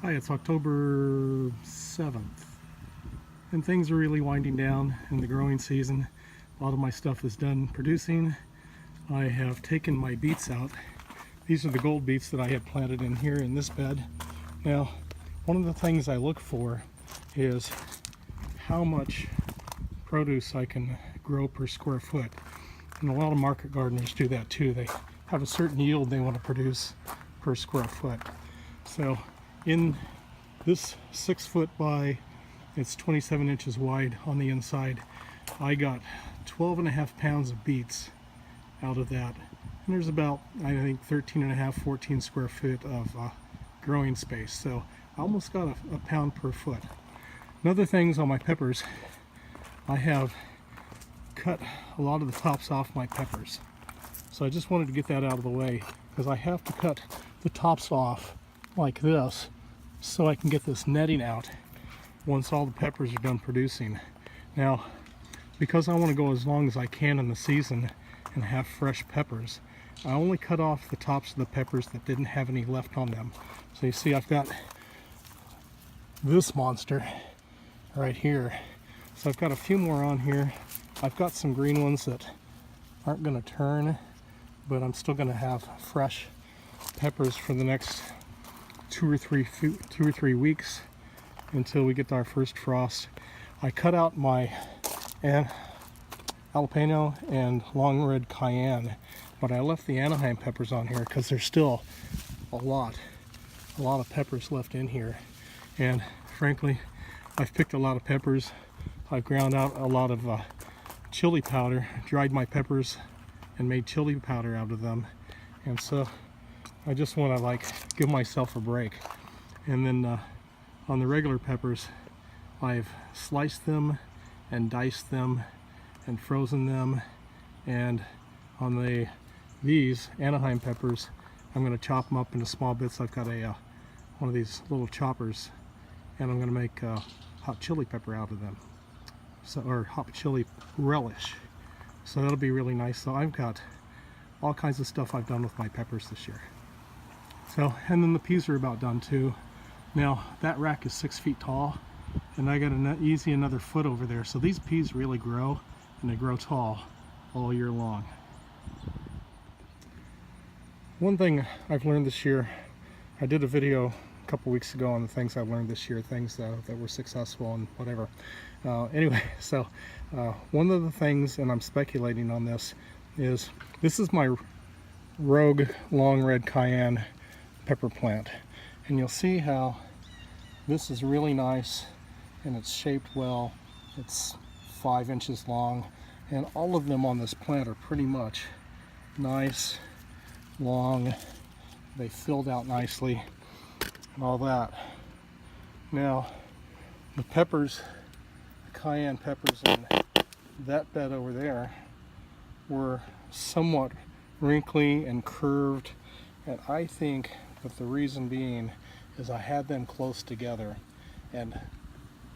Hi, it's October 7th, and things are really winding down in the growing season. A lot of my stuff is done producing. I have taken my beets out. These are the gold beets that I had planted in here in this bed. Now, one of the things I look for is how much produce I can grow per square foot. And a lot of market gardeners do that too. They have a certain yield they want to produce per square foot. So in this 6 foot by, it's 27 inches wide on the inside, I got 12.5 pounds of beets out of that. And there's about, I think, 13.5, 14 square feet of growing space. So I almost got a pound per foot. Another things on my peppers, I have cut a lot of the tops off my peppers. So I just wanted to get that out of the way, because I have to cut the tops off like this so I can get this netting out once all the peppers are done producing. Now, because I want to go as long as I can in the season and have fresh peppers, I only cut off the tops of the peppers that didn't have any left on them. So you see I've got this monster right here. So I've got a few more on here. I've got some green ones that aren't going to turn, but I'm still going to have fresh peppers for the next two or three weeks until we get to our first frost. I cut out my jalapeno and long red cayenne, but I left the Anaheim peppers on here because there's still a lot of peppers left in here. And frankly, I've picked a lot of peppers. I've ground out a lot of chili powder, dried my peppers and made chili powder out of them. And so I just want to give myself a break. And then on the regular peppers, I've sliced them and diced them and frozen them. And on these Anaheim peppers, I'm going to chop them up into small bits. I've got one of these little choppers, and I'm going to make hot chili pepper out of them, or hot chili relish. So that'll be really nice. So I've got all kinds of stuff I've done with my peppers this year. So, and then the peas are about done too. Now that rack is 6 feet tall, and I got another foot over there. So these peas really grow, and they grow tall all year long. One thing I've learned this year, I did a video a couple weeks ago on the things I learned this year, things that were successful and whatever. Anyway, so one of the things, and I'm speculating on this is my Rogue long red cayenne pepper plant, and you'll see how this is really nice and it's shaped well. It's 5 inches long, and all of them on this plant are pretty much nice, long. They filled out nicely and all that. Now the peppers, the cayenne peppers in that bed over there, were somewhat wrinkly and curved, and I think that the reason being is I had them close together, and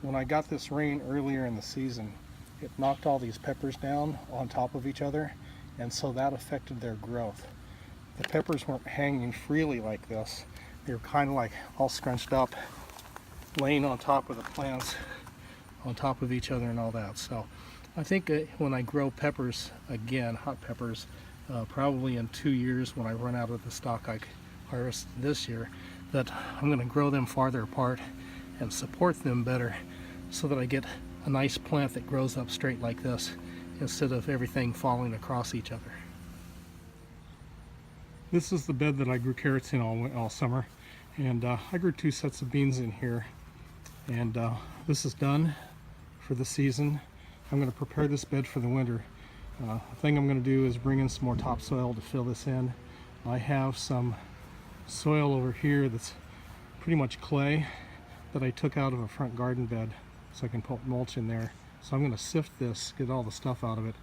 when I got this rain earlier in the season, it knocked all these peppers down on top of each other, and so that affected their growth. The peppers weren't hanging freely like this. They were kind of like all scrunched up, laying on top of the plants, on top of each other and all that. So I think when I grow peppers again, hot peppers, probably in 2 years when I run out of the stock I harvested this year, that I'm going to grow them farther apart and support them better so that I get a nice plant that grows up straight like this instead of everything falling across each other. This is the bed that I grew carrots in all summer, and I grew 2 sets of beans in here, and this is done for the season. I'm going to prepare this bed for the winter. The thing I'm going to do is bring in some more topsoil to fill this in. I have some soil over here that's pretty much clay that I took out of a front garden bed so I can put mulch in there. So I'm going to sift this, get all the stuff out of it,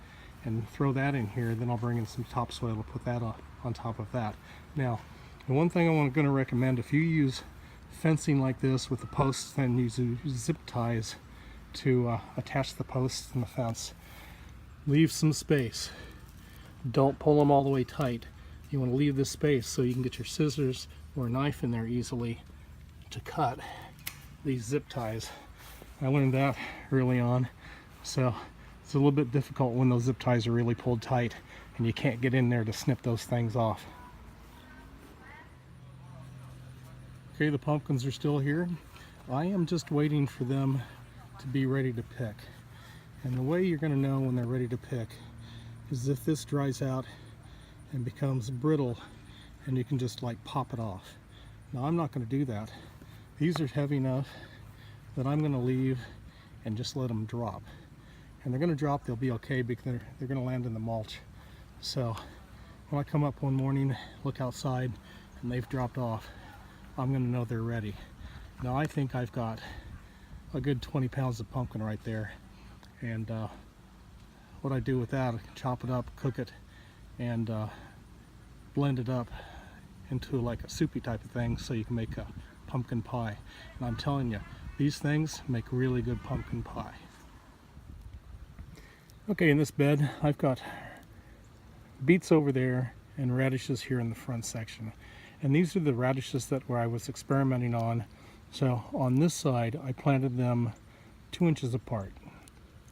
and throw that in here. Then I'll bring in some topsoil to put that on top of that. Now, the one thing I'm going to recommend, if you use fencing like this with the posts, then use zip ties to attach the posts and the fence. Leave some space. Don't pull them all the way tight. You want to leave this space so you can get your scissors or a knife in there easily to cut these zip ties. I learned that early on, so it's a little bit difficult when those zip ties are really pulled tight and you can't get in there to snip those things off. Okay, the pumpkins are still here. I am just waiting for them to be ready to pick. And the way you're going to know when they're ready to pick is if this dries out and becomes brittle and you can just like pop it off. Now I'm not going to do that. These are heavy enough that I'm going to leave and just let them drop. And they're going to drop, they'll be okay because they're going to land in the mulch. So when I come up one morning, look outside, and they've dropped off, I'm going to know they're ready. Now I think I've got a good 20 pounds of pumpkin right there. And what I do with that, I can chop it up, cook it, and blend it up into like a soupy type of thing so you can make a pumpkin pie. And I'm telling you, these things make really good pumpkin pie. Okay, in this bed I've got beets over there and radishes here in the front section. And these are the radishes that where I was experimenting on. So on this side I planted them 2 inches apart.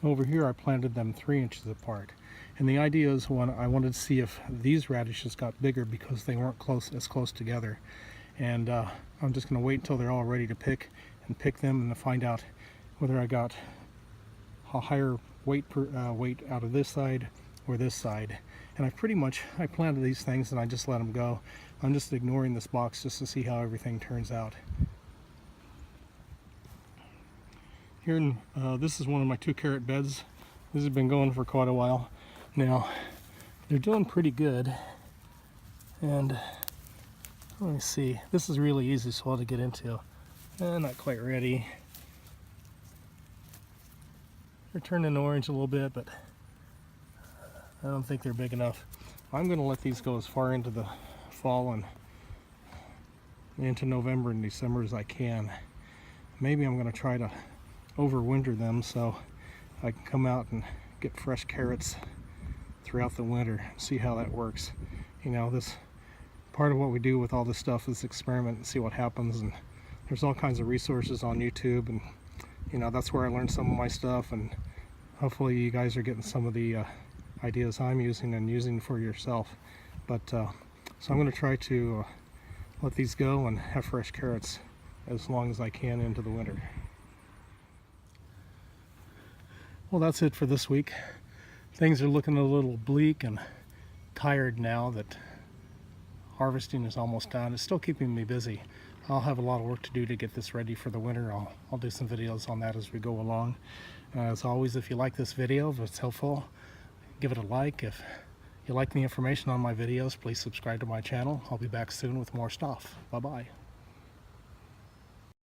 Over here I planted them 3 inches apart. And the idea is when I wanted to see if these radishes got bigger because they weren't as close together. And I'm just going to wait until they're all ready to pick and pick them and to find out whether I got a higher weight out of this side or this side. And I planted these things and I just let them go. I'm just ignoring this box just to see how everything turns out. Here, this is one of my 2 carrot beds. This has been going for quite a while. Now, they're doing pretty good. And let me see, this is really easy soil to get into. Not quite ready. They're turning orange a little bit, but I don't think they're big enough. I'm going to let these go as far into the fall and into November and December as I can. Maybe I'm going to try to overwinter them so I can come out and get fresh carrots throughout the winter, see how that works. You know, this part of what we do with all this stuff is experiment and see what happens, and there's all kinds of resources on YouTube, and you know, that's where I learned some of my stuff, and hopefully you guys are getting some of the ideas I'm using and using for yourself. But so I'm going to try to let these go and have fresh carrots as long as I can into the winter. Well, that's it for this week. Things are looking a little bleak and tired now that harvesting is almost done. It's still keeping me busy. I'll have a lot of work to do to get this ready for the winter. I'll do some videos on that as we go along. As always, if you like this video, if it's helpful, give it a like. If you like the information on my videos, please subscribe to my channel. I'll be back soon with more stuff. Bye-bye.